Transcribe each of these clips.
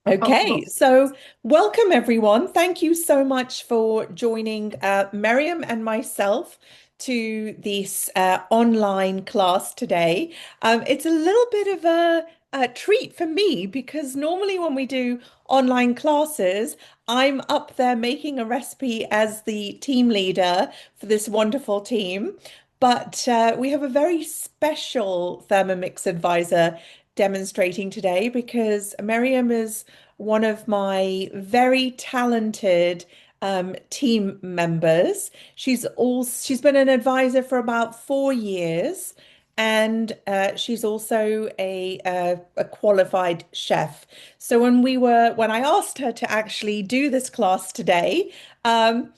Okay, so welcome everyone. Thank you so much for joining Miriam and myself to this online class today. It's a little bit of a treat for me because normally when we do online classes, I'm up there making a recipe as the team leader for this wonderful team. But we have a very special Thermomix advisor demonstrating today because Miriam is one of my very talented team members. She's been an advisor for about 4 years, and she's also a qualified chef. So when I asked her to actually do this class today,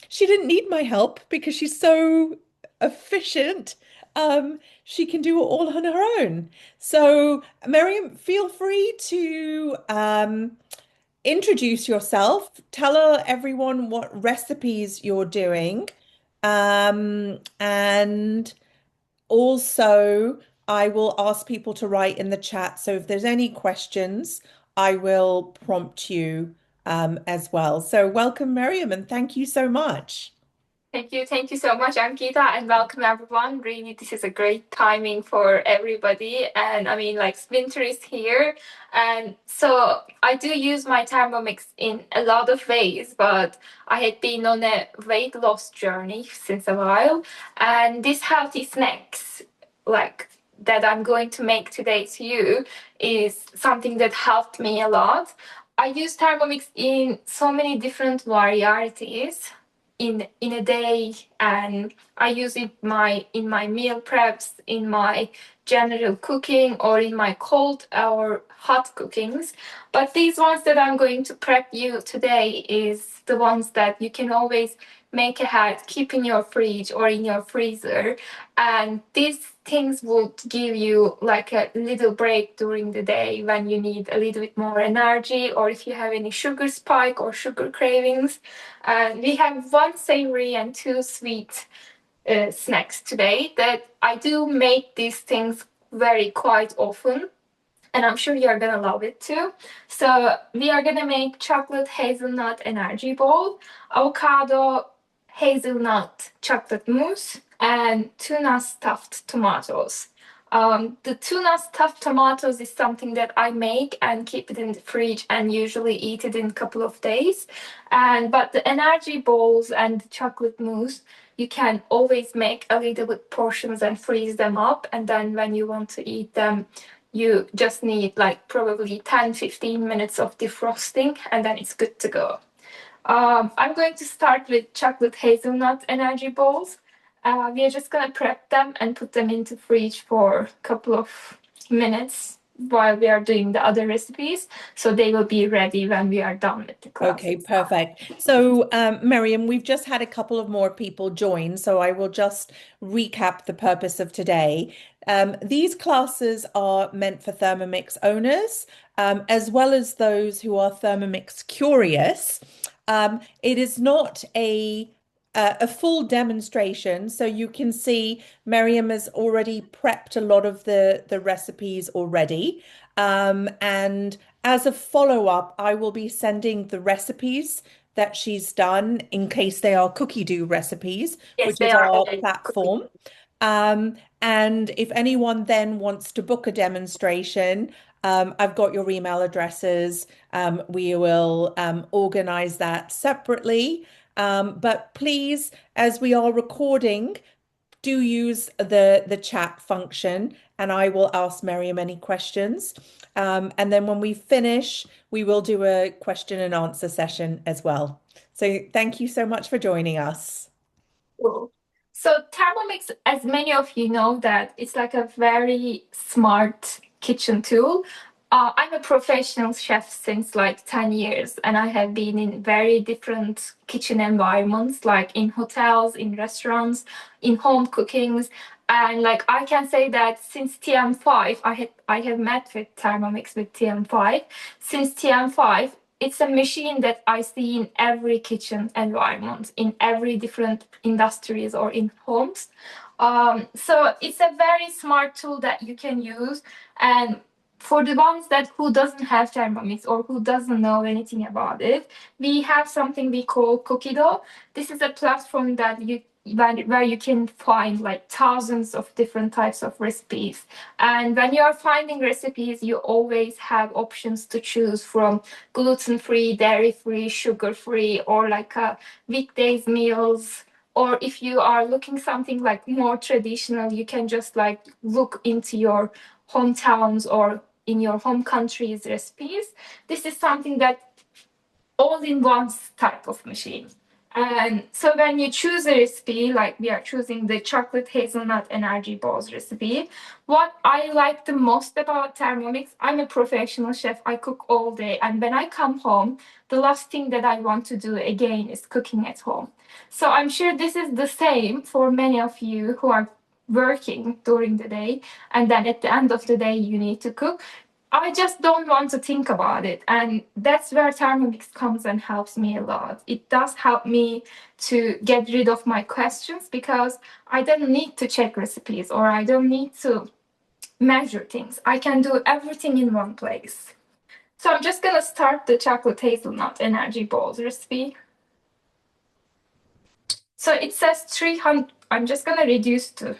she didn't need my help because she's so efficient. She can do it all on her own. So, Miriam, feel free to introduce yourself, everyone what recipes you're doing, and also I will ask people to write in the chat. So if there's any questions, I will prompt you as well. So welcome, Miriam, and thank you so much. Thank you so much, Ankita, and welcome everyone. Really, this is a great timing for everybody. And I mean, like, winter is here. And so I do use my Thermomix in a lot of ways, but I had been on a weight loss journey since a while. And these healthy snacks, like that I'm going to make today to you, is something that helped me a lot. I use Thermomix in so many different varieties in a day, and I use it in my meal preps, in my general cooking, or in my cold or hot cookings. But these ones that I'm going to prep you today is the ones that you can always make ahead, keep in your fridge or in your freezer. And these things would give you like a little break during the day when you need a little bit more energy, or if you have any sugar spike or sugar cravings. And we have one savory and two sweet snacks today that I do make these things very quite often. And I'm sure you're gonna love it too. So we are gonna make chocolate hazelnut energy bowl, avocado hazelnut chocolate mousse, and tuna stuffed tomatoes. The tuna stuffed tomatoes is something that I make and keep it in the fridge and usually eat it in a couple of days. But the energy bowls and the chocolate mousse, you can always make a little bit portions and freeze them up, and then when you want to eat them, you just need like probably 10-15 minutes of defrosting, and then it's good to go. I'm going to start with chocolate hazelnut energy balls. We are just gonna prep them and put them into fridge for a couple of minutes while we are doing the other recipes, so they will be ready when we are done with the Okay, classes. perfect. So, Miriam, we've just had a couple of more people join, so I will just recap the purpose of today. These classes are meant for Thermomix owners, as well as those who are Thermomix curious. It is not a full demonstration, so you can see Miriam has already prepped a lot of the recipes already. And as a follow-up, I will be sending the recipes that she's done in case they are Cookidoo recipes, Yes, which they is are our already cooking. platform. And if anyone then wants to book a demonstration, I've got your email addresses. We will organize that separately. But please, as we are recording, do use the chat function, and I will ask Miriam any questions. And then when we finish, we will do a question and answer session as well. So thank you so much for joining us. Cool. So Thermomix, as many of you know, that it's like a very smart kitchen tool. I'm a professional chef since like 10 years, and I have been in very different kitchen environments, like in hotels, in restaurants, in home cookings. And like I can say that since TM5, I have met with Thermomix with TM5. Since TM5, it's a machine that I see in every kitchen environment, in every different industries or in homes. So it's a very smart tool that you can use. And for the ones that who doesn't have Thermomix or who doesn't know anything about it, we have something we call Cookidoo. This is a platform that where you can find like thousands of different types of recipes. And when you are finding recipes, you always have options to choose from gluten-free, dairy-free, sugar-free, or like weekdays meals. Or if you are looking something like more traditional, you can just like look into your hometowns or in your home country's recipes. This is something that all in one type of machine. And so when you choose a recipe, like we are choosing the chocolate hazelnut energy balls recipe, what I like the most about Thermomix, I'm a professional chef, I cook all day. And when I come home, the last thing that I want to do again is cooking at home. So I'm sure this is the same for many of you who are working during the day. And then at the end of the day, you need to cook. I just don't want to think about it. And that's where Thermomix comes and helps me a lot. It does help me to get rid of my questions because I don't need to check recipes or I don't need to measure things. I can do everything in one place. So I'm just gonna start the chocolate hazelnut energy balls recipe. So it says 300, I'm just gonna reduce to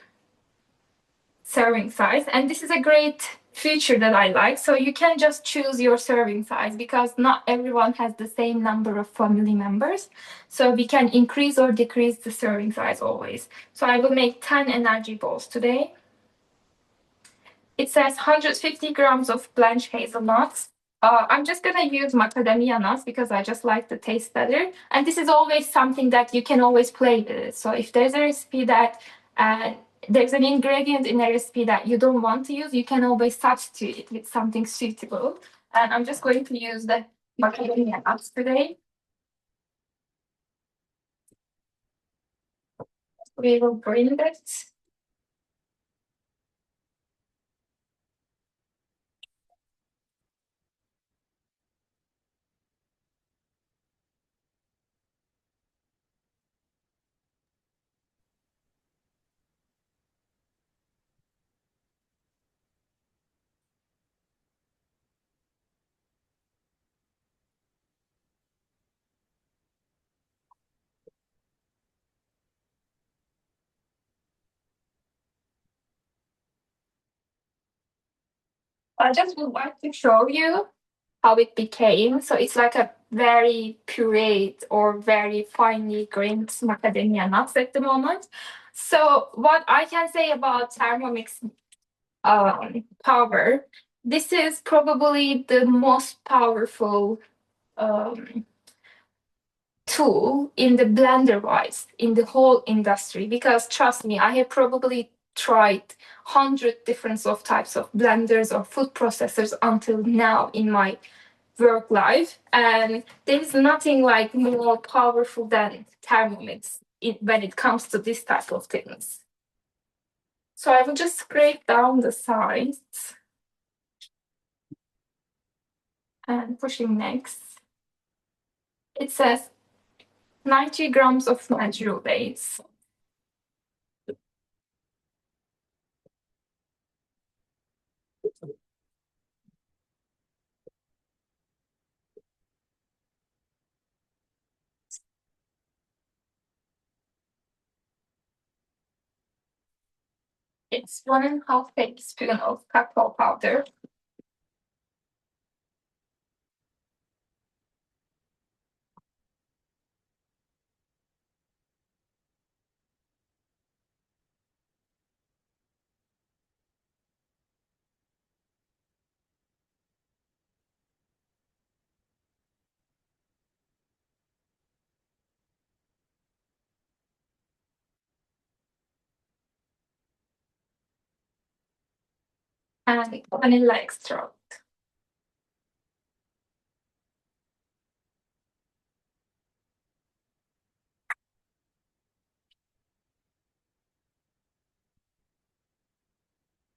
serving size. And this is a great feature that I like. So you can just choose your serving size because not everyone has the same number of family members. So we can increase or decrease the serving size always. So I will make 10 energy balls today. It says 150 grams of blanched hazelnuts. I'm just gonna use macadamia nuts because I just like the taste better. And this is always something that you can always play with it. So if there's a recipe that uh, there's an ingredient in a recipe that you don't want to use, you can always substitute it with something suitable. And I'm just going to use the macadamia nuts today. We will grind it. I just would like to show you how it became. So it's like a very pureed or very finely grained macadamia nuts at the moment. So what I can say about Thermomix power, this is probably the most powerful um, tool in the blender wise in the whole industry because trust me, I have probably tried 100 different of types of blenders or food processors until now in my work life, and there's nothing like more powerful than Thermomix when it comes to this type of things. So I will just scrape down the sides and pushing next. It says 90 grams of natural base. It's 1.5 tablespoon of cacao powder. And vanilla extract.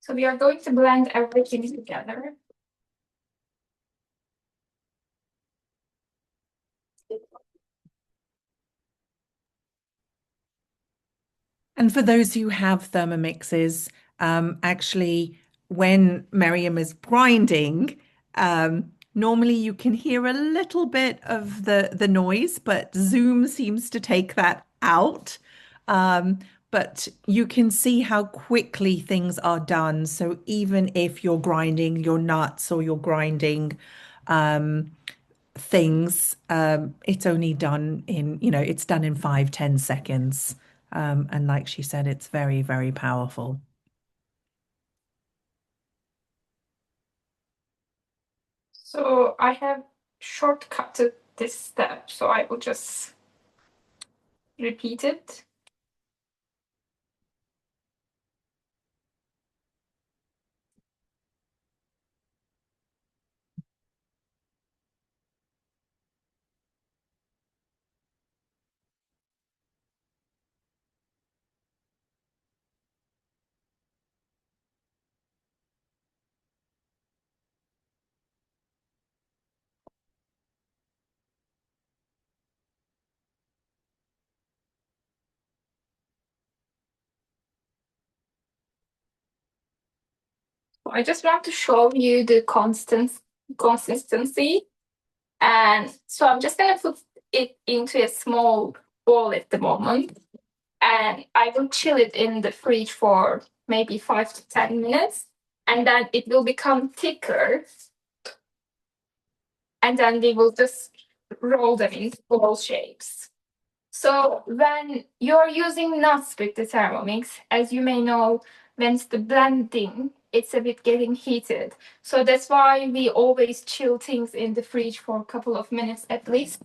So we are going to blend everything together. And for those who have Thermomixes, actually, when Miriam is grinding, normally you can hear a little bit of the noise, but Zoom seems to take that out. Um, but you can see how quickly things are done. So even if you're grinding your nuts or you're grinding things, it's only done in, it's done in 5, 10 seconds. And like she said, it's very, very powerful. So I have shortcutted this step, so I will just repeat it. I just want to show you the consistency. And so I'm just gonna put it into a small bowl at the moment. And I will chill it in the fridge for maybe 5 to 10 minutes. And then it will become thicker. And then we will just roll them into ball shapes. So when you're using nuts with the Thermomix, as you may know, when it's the blending, it's a bit getting heated. So that's why we always chill things in the fridge for a couple of minutes at least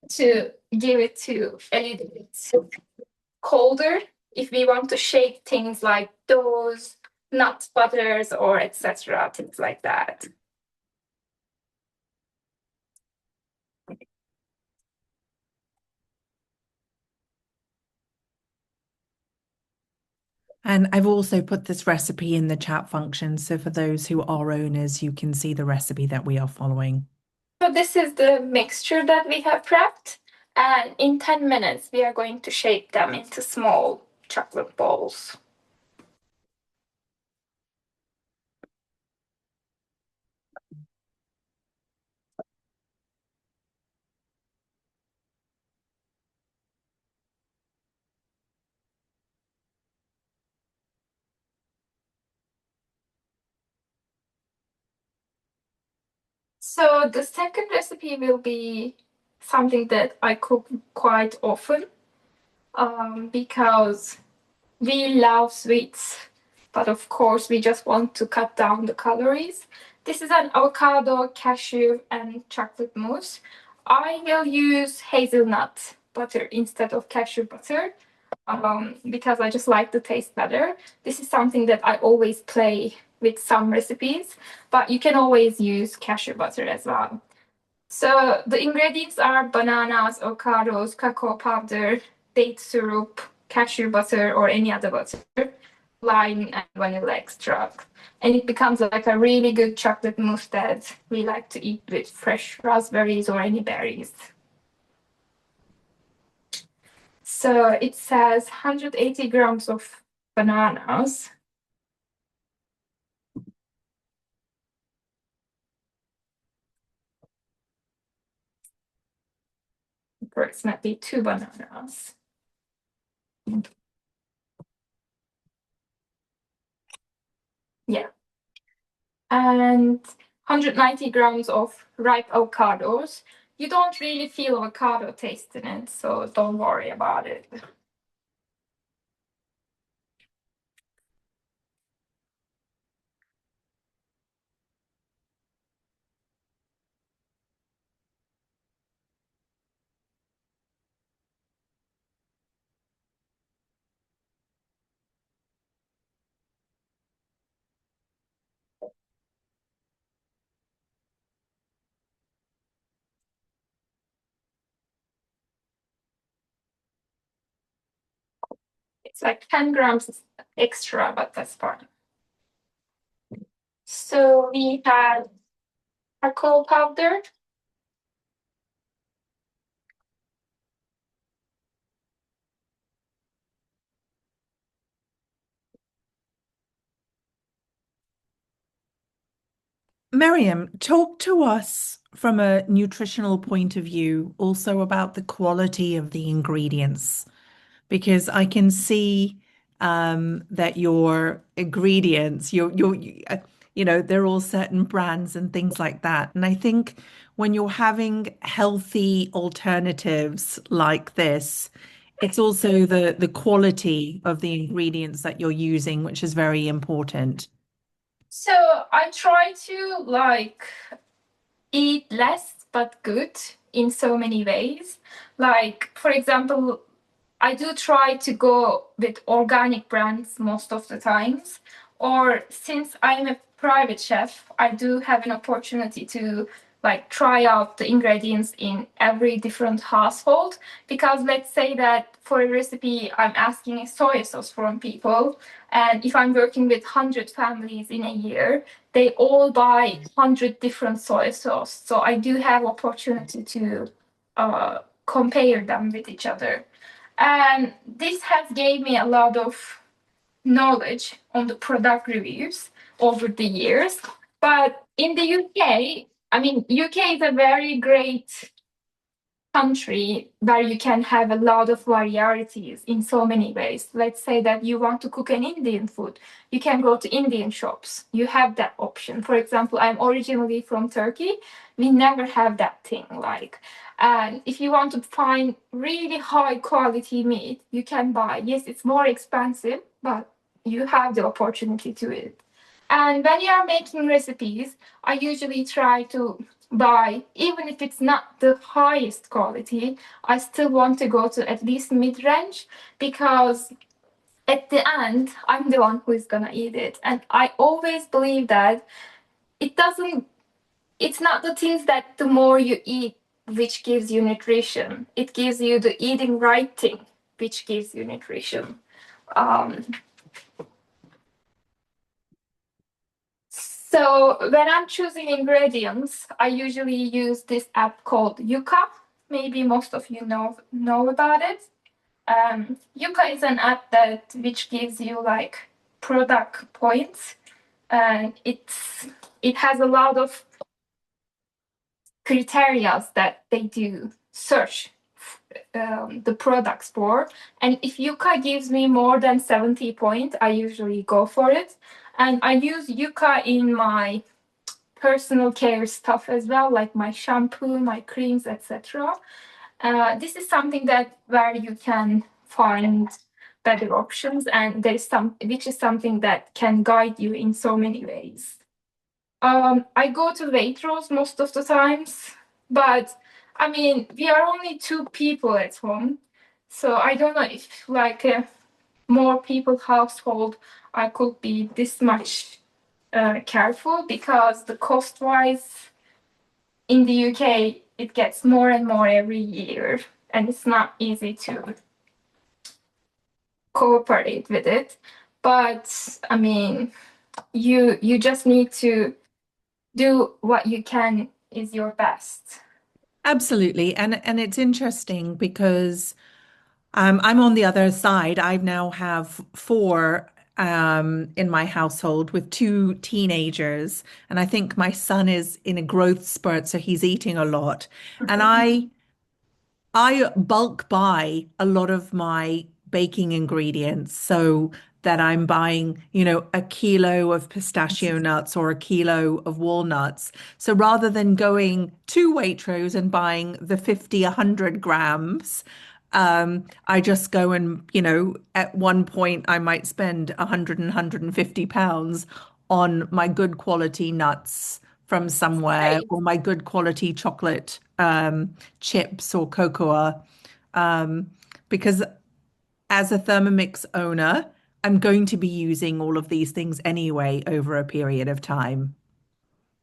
to give it to a little bit colder if we want to shape things like those nut butters or etc. things like that. And I've also put this recipe in the chat function. So for those who are owners, you can see the recipe that we are following. So this is the mixture that we have prepped, and in 10 minutes we are going to shape them into small chocolate balls. So the second recipe will be something that I cook quite often because we love sweets, but of course, we just want to cut down the calories. This is an avocado, cashew, and chocolate mousse. I will use hazelnut butter instead of cashew butter because I just like the taste better. This is something that I always play with some recipes, but you can always use cashew butter as well. So the ingredients are bananas, avocados, cacao powder, date syrup, cashew butter, or any other butter, lime, and vanilla extract. And it becomes like a really good chocolate mousse that we like to eat with fresh raspberries or any berries. So it says 180 grams of bananas, approximately 2 bananas. Yeah. And 190 grams of ripe avocados. You don't really feel avocado taste in it, so don't worry about it. It's like 10 grams extra, but that's fine. So we had charcoal powder, Miriam, talk to us from a nutritional point of view, also about the quality of the ingredients, because I can see that your ingredients, they're all certain brands and things like that. And I think when you're having healthy alternatives like this, it's also the quality of the ingredients that you're using, which is very important. So I try to eat less but good in so many ways. Like, for example, I do try to go with organic brands most of the times. Or since I'm a private chef, I do have an opportunity to try out the ingredients in every different household. Because let's say that for a recipe, I'm asking a soy sauce from people, and if I'm working with 100 families in a year, they all buy 100 different soy sauce. So I do have opportunity to compare them with each other. And this has gave me a lot of knowledge on the product reviews over the years. But in the UK, I mean, UK is a very great country where you can have a lot of varieties in so many ways. Let's say that you want to cook an Indian food, you can go to Indian shops. You have that option. For example, I'm originally from Turkey. We never have that thing and if you want to find really high quality meat, you can buy. Yes, it's more expensive, but you have the opportunity to it. And when you are making recipes, I usually try to buy, even if it's not the highest quality, I still want to go to at least mid range because at the end, I'm the one who is gonna eat it. And I always believe that it doesn't, it's not the things that the more you eat, which gives you nutrition. It gives you the eating right thing, which gives you nutrition. Um, So when I'm choosing ingredients, I usually use this app called Yuka. Maybe most of you know about it. Yuka is an app that which gives you product points, and it has a lot of criteria that they do search the products for. And if Yuka gives me more than 70 points, I usually go for it. And I use Yuka in my personal care stuff as well, like my shampoo, my creams, etc. This is something that where you can find better options, and there's some which is something that can guide you in so many ways. I go to Waitrose most of the times, but I mean we are only two people at home, so I don't know if more people household I could be this much careful because the cost wise in the UK it gets more and more every year, and it's not easy to cooperate with it. But I mean, you just need to do what you can is your best. Absolutely. And it's interesting because I'm on the other side. I now have four in my household with two teenagers. And I think my son is in a growth spurt, so he's eating a lot. And I bulk buy a lot of my baking ingredients so that I'm buying, a kilo of pistachio nuts or a kilo of walnuts. So rather than going to Waitrose and buying the 50, 100 grams, I just go and, at one point I might spend 100 and 150 pounds on my good quality nuts from somewhere Great. or my good quality chocolate chips or cocoa. Um, because as a Thermomix owner, I'm going to be using all of these things anyway over a period of time.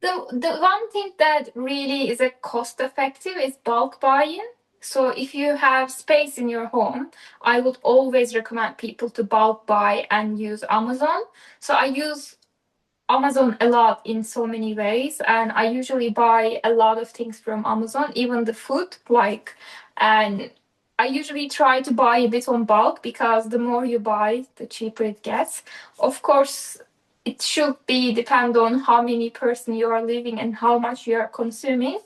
The one thing that really is a cost effective is bulk buying. So if you have space in your home, I would always recommend people to bulk buy and use Amazon. So I use Amazon a lot in so many ways, and I usually buy a lot of things from Amazon, even the food, and I usually try to buy a bit on bulk because the more you buy, the cheaper it gets. Of course, it should be depend on how many person you are living and how much you are consuming.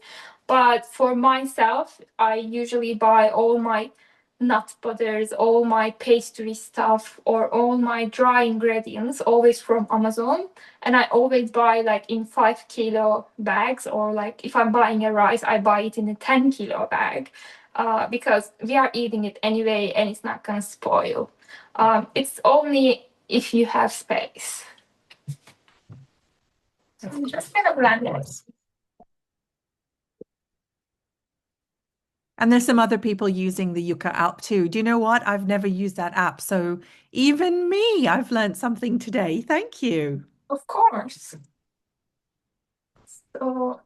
But for myself, I usually buy all my nut butters, all my pastry stuff, or all my dry ingredients always from Amazon. And I always buy like in 5 kilo bags, or like if I'm buying a rice, I buy it in a 10 kilo bag, because we are eating it anyway and it's not gonna spoil. It's only if you have space. So I'm just gonna Of blend it. course. And there's some other people using the Yuka app too. Do you know what? I've never used that app. So even me, I've learned something today. Thank you. Of course. So,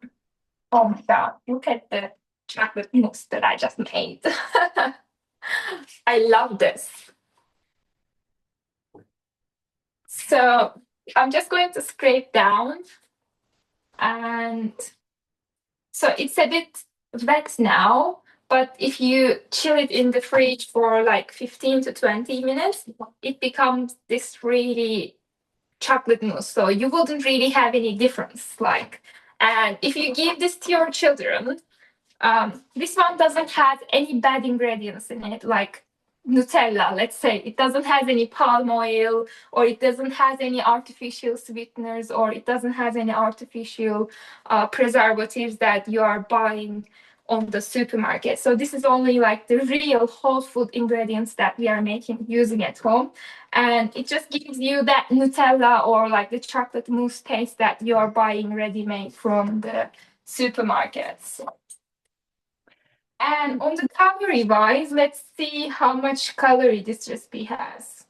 oh my God, look at the chocolate mousse that I just made. I love this. So I'm just going to scrape down, and so it's a bit wet now, but if you chill it in the fridge for like 15 to 20 minutes, it becomes this really chocolate mousse. So you wouldn't really have any difference. Like, and if you give this to your children, this one doesn't have any bad ingredients in it, like Nutella, let's say. It doesn't have any palm oil, or it doesn't have any artificial sweeteners, or it doesn't have any artificial preservatives that you are buying on the supermarket. So this is only like the real whole food ingredients that we are making, using at home. And it just gives you that Nutella or like the chocolate mousse taste that you are buying ready-made from the supermarkets. And on the calorie wise, let's see how much calorie this recipe has.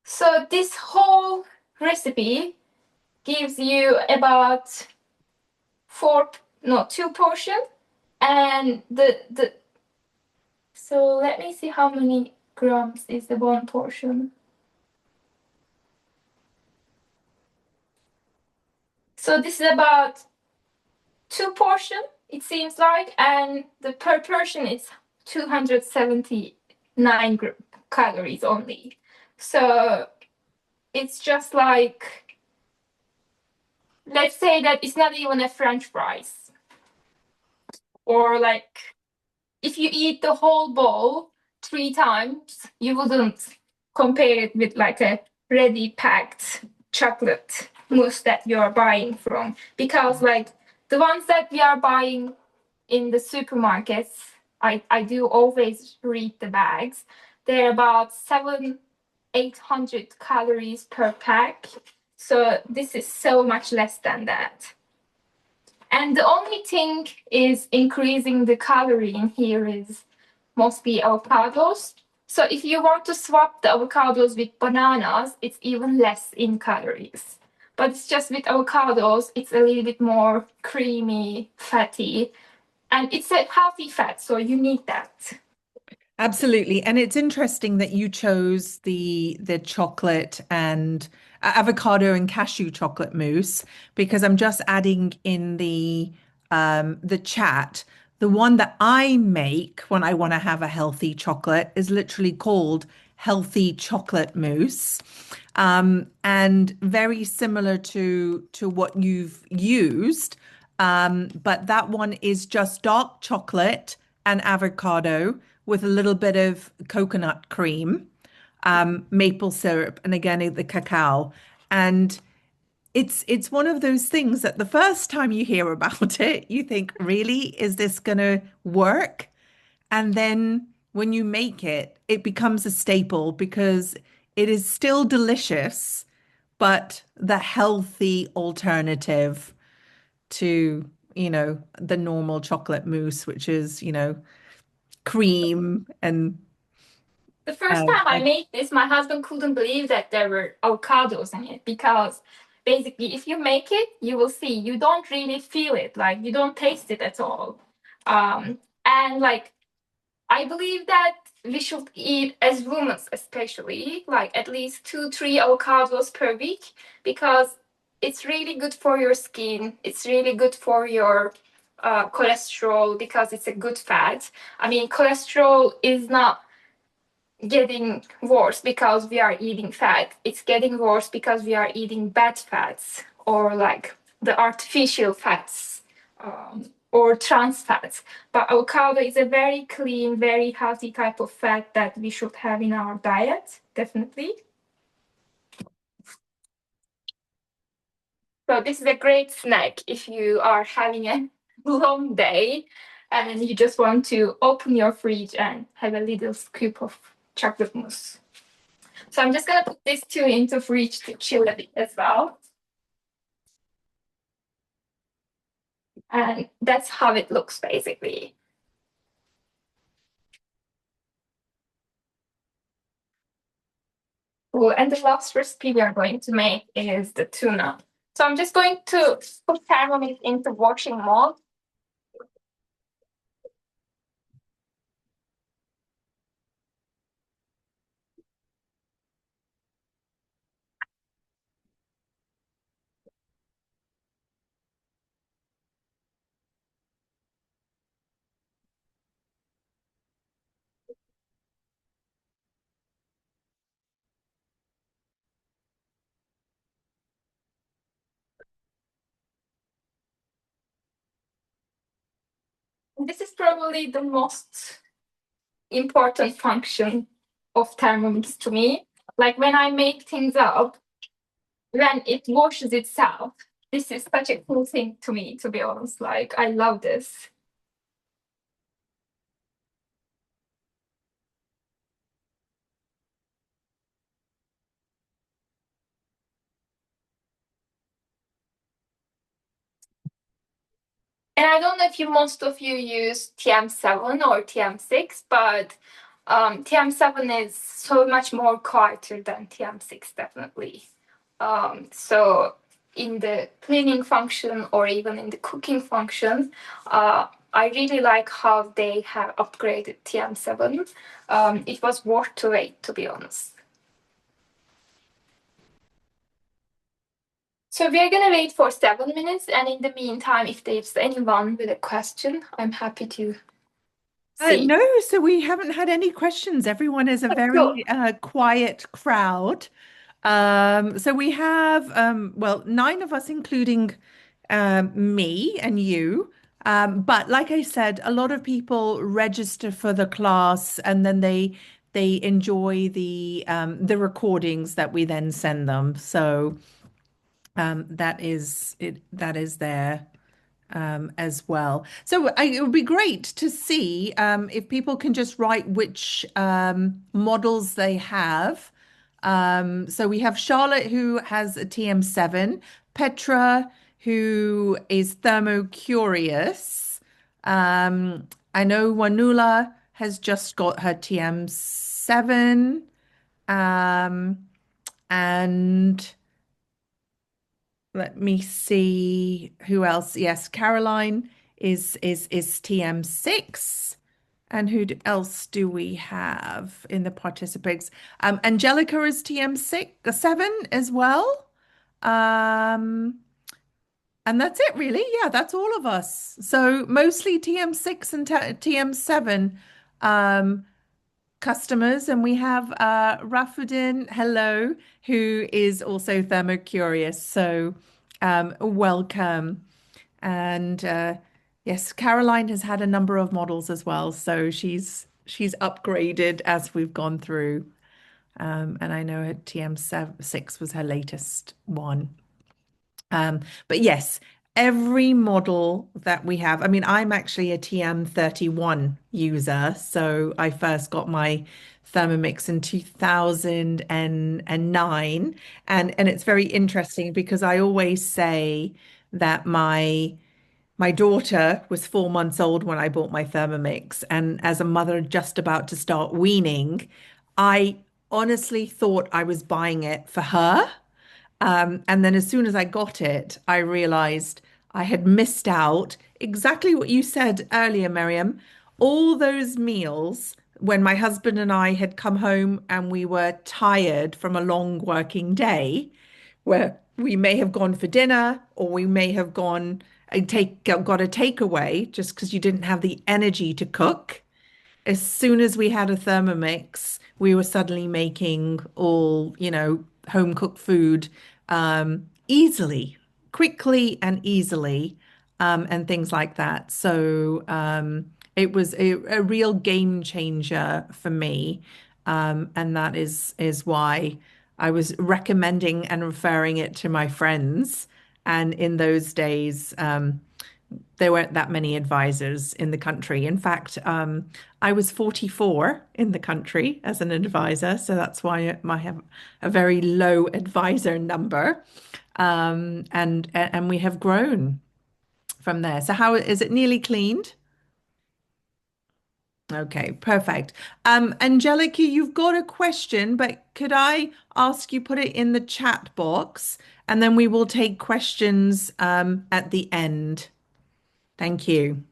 So this whole recipe gives you about two portion, and the so let me see how many grams is the one portion. So this is about two portion, it seems like, and the per portion is 279 calories only. So it's just like, let's say that it's not even a French fries. Or like, if you eat the whole bowl 3 times, you wouldn't compare it with like a ready packed chocolate mousse that you're buying from. Because like the ones that we are buying in the supermarkets, I do always read the bags. They're about 800 calories per pack. So this is so much less than that. And the only thing is increasing the calorie in here is mostly avocados. So if you want to swap the avocados with bananas, it's even less in calories. But it's just with avocados, it's a little bit more creamy, fatty, and it's a healthy fat, so you need that. Absolutely. And it's interesting that you chose the chocolate and avocado and cashew chocolate mousse because I'm just adding in the chat. The one that I make when I want to have a healthy chocolate is literally called healthy chocolate mousse. And very similar to what you've used. But that one is just dark chocolate and avocado with a little bit of coconut cream, maple syrup, and again the cacao. And it's one of those things that the first time you hear about it, you think, really, is this gonna work? And then when you make it, it becomes a staple because it is still delicious, but the healthy alternative to, the normal chocolate mousse, which is, cream and The first time I like made this, my husband couldn't believe that there were avocados in it, because basically, if you make it, you will see you don't really feel it, like you don't taste it at all. And like, I believe that we should eat, as women especially, like at least 2, 3 avocados per week, because it's really good for your skin. It's really good for your cholesterol, because it's a good fat. I mean, cholesterol is not getting worse because we are eating fat. It's getting worse because we are eating bad fats or like the artificial fats or trans fats. But avocado is a very clean, very healthy type of fat that we should have in our diet, definitely. So this is a great snack if you are having a long day and you just want to open your fridge and have a little scoop of chocolate mousse. So I'm just gonna put these two into fridge to chill a bit as well. And that's how it looks basically. Oh, and the last recipe we are going to make is the tuna. So I'm just going to put Thermomix into washing mode. This is probably the most important function of Thermomix to me. Like when I make things up, when it washes itself, this is such a cool thing to me, to be honest. Like I love this. And I don't know if most of you use TM7 or TM6, but TM7 is so much more quieter than TM6, definitely. So in the cleaning function or even in the cooking function, I really like how they have upgraded TM7. It was worth to wait, to be honest. So we are gonna wait for 7 minutes, and in the meantime, if there's anyone with a question, I'm happy to see. No, so we haven't had any questions. Everyone is a Cool. very quiet crowd. So we have, well, nine of us, including me and you. But like I said, a lot of people register for the class and then they enjoy the recordings that we then send them. So that is it. That is there as well. So it would be great to see if people can just write which models they have. So we have Charlotte who has a TM7, Petra who is thermo-curious. I know Wanula has just got her TM7. Um, and let me see who else. Yes, Caroline is TM6. And else do we have in the participants? Angelica is TM6, 7 as well. Um, and that's it really. Yeah, that's all of us. So mostly TM6 and TM7 um, customers. And we have Rafudin, hello, who is also thermo-curious. So welcome. And yes, Caroline has had a number of models as well. So she's upgraded as we've gone through. And I know her TM6 was her latest one. But yes, every model that we have, I mean, I'm actually a TM31 user. So I first got my Thermomix in 2009. And it's very interesting because I always say that my daughter was 4 months old when I bought my Thermomix. And as a mother just about to start weaning, I honestly thought I was buying it for her. And then as soon as I got it, I realized I had missed out exactly what you said earlier, Miriam. All those meals when my husband and I had come home and we were tired from a long working day, where we may have gone for dinner or we may have gone and got a takeaway just because you didn't have the energy to cook. As soon as we had a Thermomix, we were suddenly making all, home cooked food easily, quickly and easily, and things like that. So it was a real game changer for me. And that is why I was recommending and referring it to my friends. And in those days, there weren't that many advisors in the country. In fact, I was 44 in the country as an advisor, so that's why I have a very low advisor number. And we have grown from there. So how is it nearly cleaned? Okay, perfect. Angelica, you've got a question, but could I ask you put it in the chat box and then we will take questions at the end. Thank you.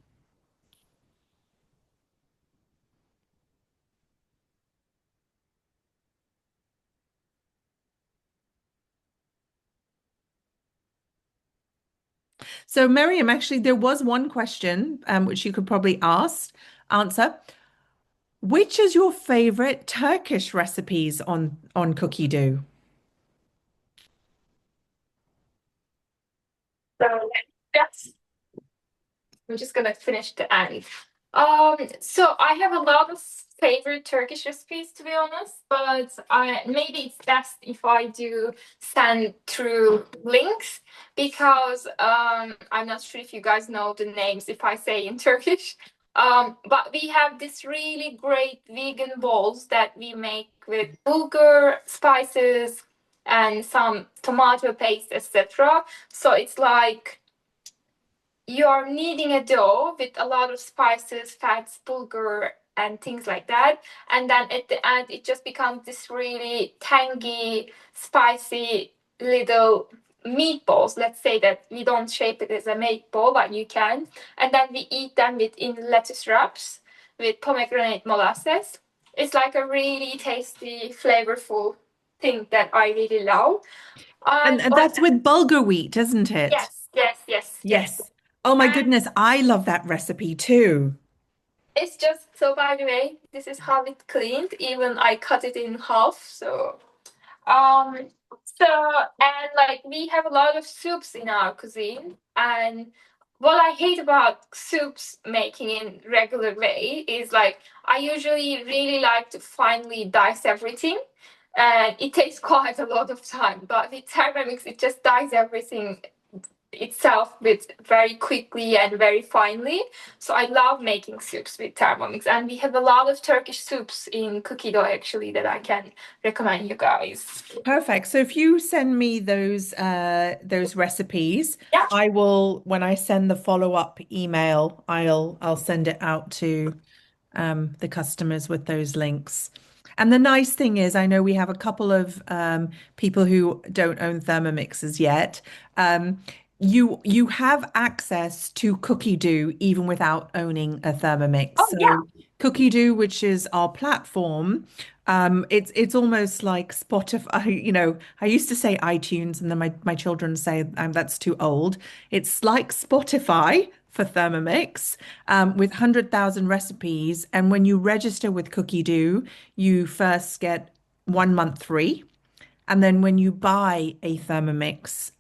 So, Miriam, actually, there was one question which you could probably answer. Which is your favorite Turkish recipes on Cookidoo? So that's I'm just gonna finish the end. So I have a lot of favorite Turkish recipes to be honest, but I maybe it's best if I do send through links because I'm not sure if you guys know the names if I say in Turkish. But we have this really great vegan bowls that we make with bulgur, spices, and some tomato paste, etc. So it's like you're kneading a dough with a lot of spices, fats, bulgur, and things like that. And then at the end, it just becomes this really tangy, spicy little meatballs. Let's say that we don't shape it as a meatball, but you can. And then we eat them with in lettuce wraps with pomegranate molasses. It's like a really tasty, flavorful thing that I really love. And On that's with bulgur wheat, isn't it? yes, yes, yes, yes. Yes. Oh my And goodness, I love that recipe too. it's just so by the way, this is how it cleaned. Even I cut it in half. Um so and like we have a lot of soups in our cuisine. And what I hate about soups making in regular way is like I usually really like to finely dice everything. And it takes quite a lot of time. But with Thermomix, it just dice everything itself with very quickly and very finely. So I love making soups with Thermomix, and we have a lot of Turkish soups in Cookidoo actually that I can recommend you guys. Perfect. So if you send me those recipes, Yeah. I will when I send the follow-up email, I'll send it out to the customers with those links. And the nice thing is, I know we have a couple of people who don't own Thermomixes yet. Um, you have access to Cookidoo even without owning a Thermomix. Oh yeah. So Cookidoo, which is our platform, it's almost like Spotify. I used to say iTunes, and then my children say that's too old. It's like Spotify for Thermomix with 100,000 recipes. And when you register with Cookidoo, you first get 1 month free. And then when you buy a Thermomix,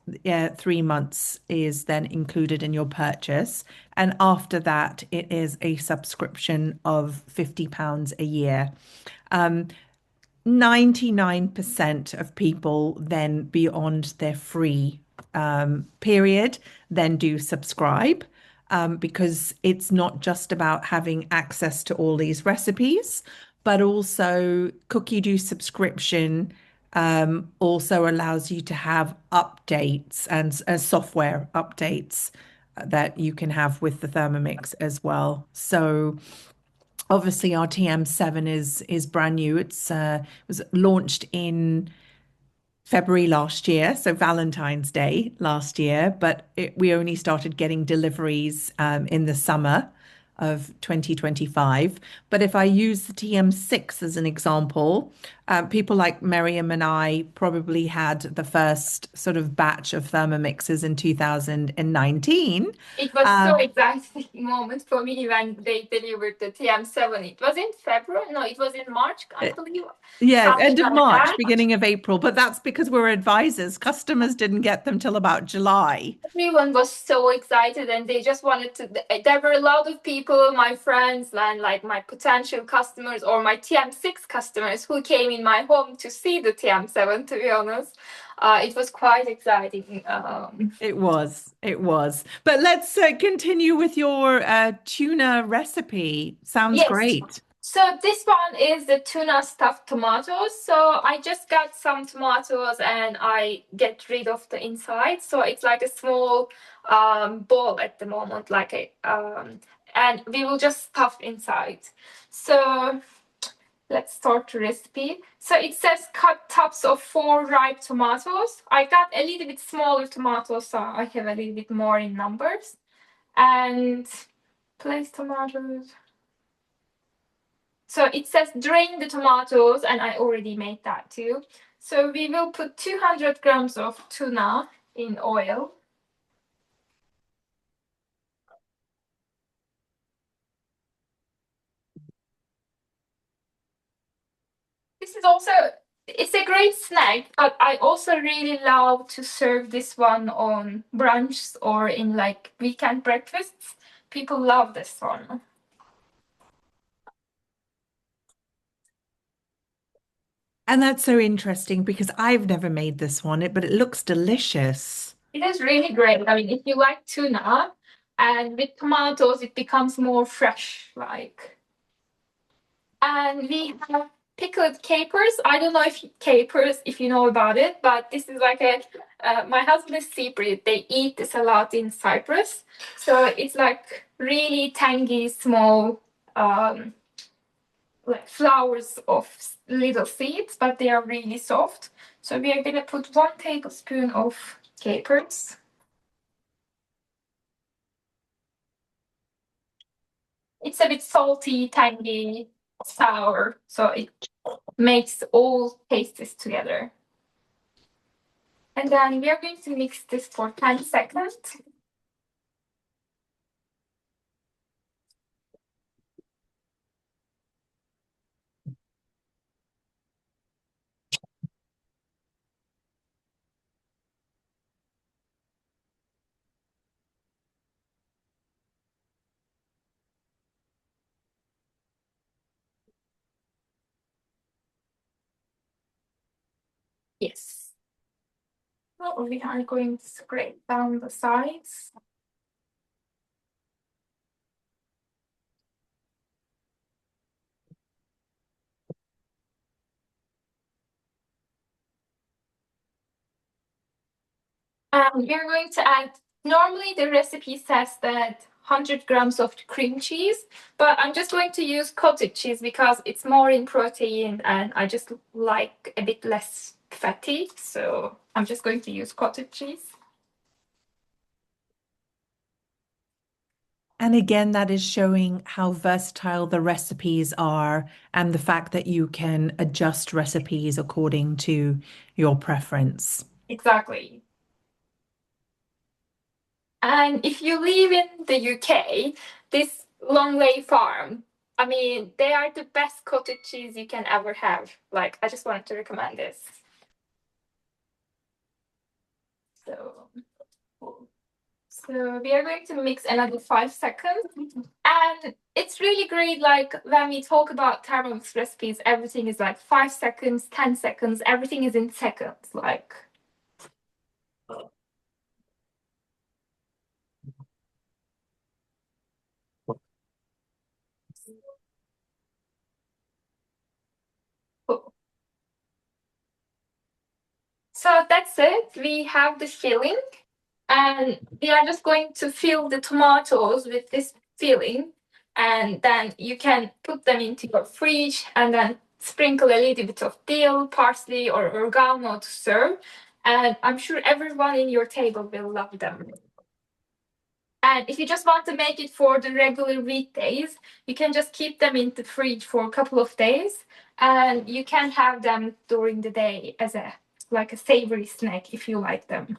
3 months is then included in your purchase. And after that, it is a subscription of £50 a year. 99% of people then beyond their free period then do subscribe because it's not just about having access to all these recipes, but also Cookidoo subscription also allows you to have updates and software updates that you can have with the Thermomix as well. So obviously, our TM7 is brand new. It was launched in February last year, so Valentine's Day last year, but we only started getting deliveries in the summer of 2025. But if I use the TM6 as an example, People like Miriam and I probably had the first sort of batch of Thermomixes in 2019. It was so Um, exciting moment for me when they delivered the TM7. It was in February. No, it was in March, I believe. yeah, Something end of like March, that. beginning of April, but that's because we're advisors. Customers didn't get them till about July. Everyone was so excited and they just wanted to. There were a lot of people, my friends and like my potential customers or my TM6 customers who came in my home to see the TM7, to be honest. It was quite exciting. It was. But let's continue with your tuna recipe. Sounds Yes. great. So this one is the tuna stuffed tomatoes. So I just got some tomatoes and I get rid of the inside. So it's like a small ball at the moment, like a and we will just stuff inside. So let's start the recipe. So it says cut tops of 4 ripe tomatoes. I got a little bit smaller tomatoes, so I have a little bit more in numbers. And place tomatoes. So it says drain the tomatoes, and I already made that too. So we will put 200 grams of tuna in oil. This is also, it's a great snack, but I also really love to serve this one on brunch or in like weekend breakfasts. People love this one. And that's so interesting because I've never made this one, but it looks delicious. It is really great. I mean, if you like tuna and with tomatoes, it becomes more fresh, like. And we have pickled capers. I don't know if capers, if you know about it, but this is like a. My husband is Cypriot. They eat this a lot in Cyprus, so it's like really tangy, small, um, like flowers of little seeds, but they are really soft. So we are gonna put 1 tablespoon of capers. It's a bit salty, tangy, sour, so it makes all tastes together. And then we are going to mix this for 10 seconds. Yes. Now we are going to scrape down the sides. And we are going to add, normally the recipe says that 100 grams of cream cheese, but I'm just going to use cottage cheese because it's more in protein and I just like a bit less fatty. So I'm just going to use cottage cheese. And again, that is showing how versatile the recipes are and the fact that you can adjust recipes according to your preference. Exactly. And if you live in the UK, this Longley Farm, I mean, they are the best cottage cheese you can ever have. Like, I just wanted to recommend this. So, so we are going to mix another 5 seconds. And it's really great, like, when we talk about Thermomix recipes, everything is like 5 seconds, 10 seconds, everything is in seconds. Like, cool. So that's it. We have the filling. And we are just going to fill the tomatoes with this filling, and then you can put them into your fridge and then sprinkle a little bit of dill, parsley, or oregano to serve. And I'm sure everyone in your table will love them. And if you just want to make it for the regular weekdays, you can just keep them in the fridge for a couple of days. and you can have them during the day as a like a savory snack if you like them.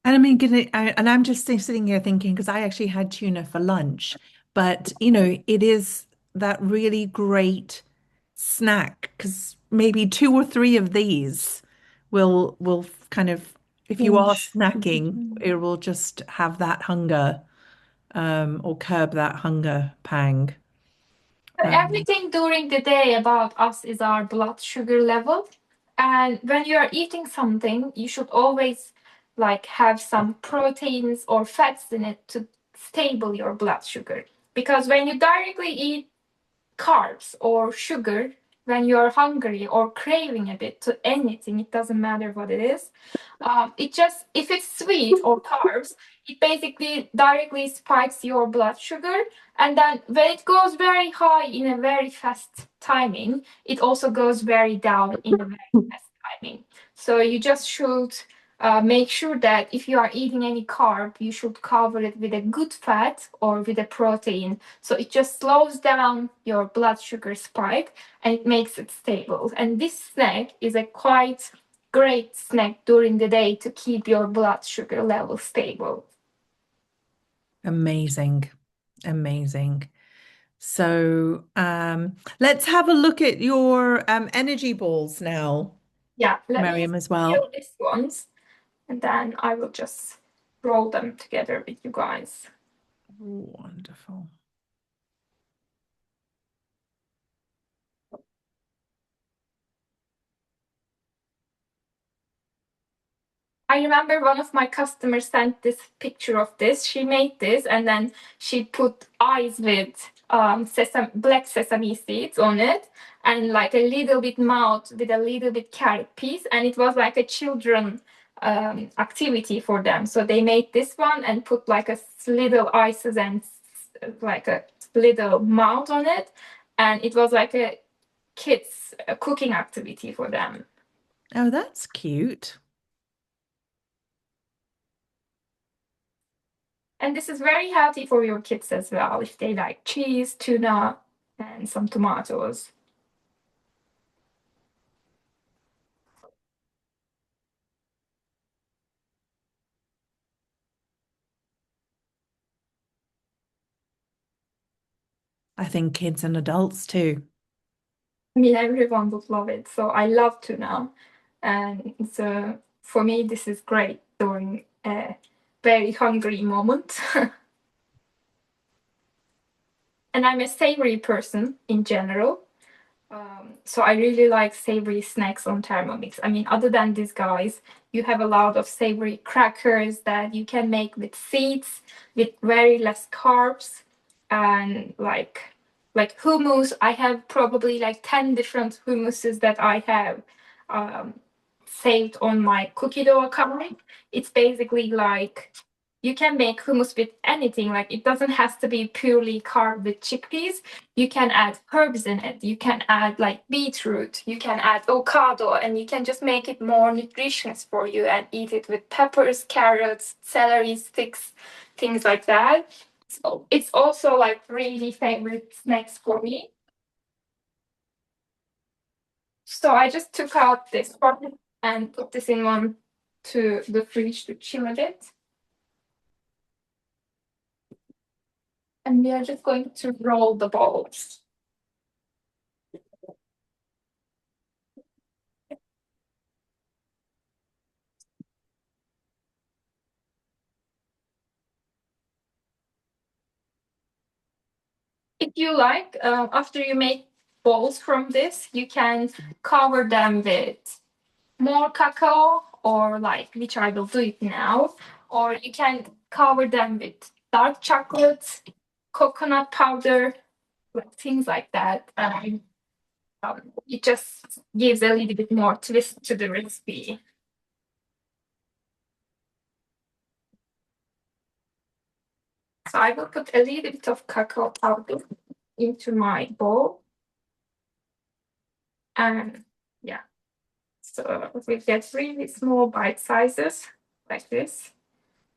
And I mean, and I'm just sitting here thinking, because I actually had tuna for lunch, but it is that really great snack because maybe two or three of these will kind of, if you are Finish. snacking, it will just have that hunger, or curb that hunger pang. Um, Everything during the day about us is our blood sugar level. And when you are eating something, you should always like have some proteins or fats in it to stable your blood sugar. Because when you directly eat carbs or sugar, when you're hungry or craving a bit to anything, it doesn't matter what it is. It just, if it's sweet or carbs, it basically directly spikes your blood sugar. And then when it goes very high in a very fast timing, it also goes very down in a very fast timing. So you just should make sure that if you are eating any carb, you should cover it with a good fat or with a protein. So it just slows down your blood sugar spike and it makes it stable. And this snack is a quite great snack during the day to keep your blood sugar level stable. Amazing, amazing. So let's have a look at your energy balls now, Yeah, let me Miriam, as peel well. these ones and then I will just roll them together with you guys. Wonderful. I remember one of my customers sent this picture of this. She made this and then she put eyes with black sesame seeds on it and like a little bit mouth with a little bit carrot piece. And it was like a children activity for them. So they made this one and put like a little ices and like a little mouth on it. And it was like a kids cooking activity for them. Oh, that's cute. And this is very healthy for your kids as well if they like cheese, tuna, and some tomatoes. I think kids and adults too. I mean, everyone would love it. So I love tuna. And so for me, this is great during a very hungry moment. And I'm a savory person in general. So I really like savory snacks on Thermomix. I mean, other than these guys, you have a lot of savory crackers that you can make with seeds, with very less carbs, and like hummus. I have probably like 10 different hummuses that I have um, saved on my Cookidoo account. It's basically like you can make hummus with anything. Like it doesn't have to be purely carb with chickpeas. You can add herbs in it. You can add like beetroot. You can add avocado, and you can just make it more nutritious for you and eat it with peppers, carrots, celery sticks, things like that. So it's also like really favorite snacks for me. So I just took out this one and put this in one to the fridge to chill a bit. And we are just going to roll the balls. If you like, after you make balls from this, you can cover them with more cacao or like, which I will do it now, or you can cover them with dark chocolate, coconut powder, like things like that. It just gives a little bit more twist to the recipe. So I will put a little bit of cacao powder into my bowl. And yeah, so we get really small bite sizes like this.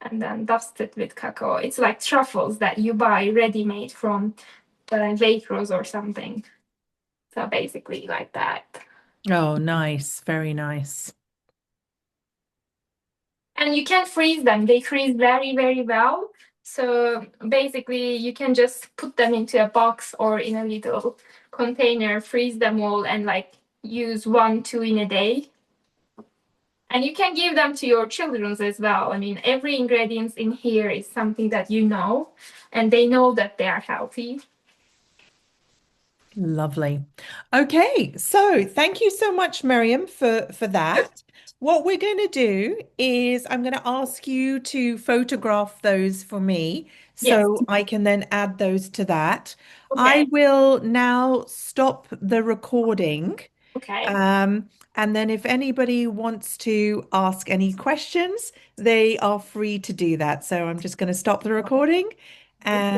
and then dusted with cacao. It's like truffles that you buy ready made from Waitrose or something. So basically, like that. Oh, nice. Very nice. And you can freeze them. They freeze very, very well. So basically, you can just put them into a box or in a little container, freeze them all, and like use one, two in a day. And you can give them to your children as well. I mean, every ingredient in here is something that you know, and they know that they are healthy. Lovely. Okay, so thank you so much, Miriam, for that. What we're going to do is I'm going to ask you to photograph those for me Yes. so I can then add those to that. I Okay. will now stop the recording. Okay. Um, and then if anybody wants to ask any questions, they are free to do that. So I'm just going to stop the recording and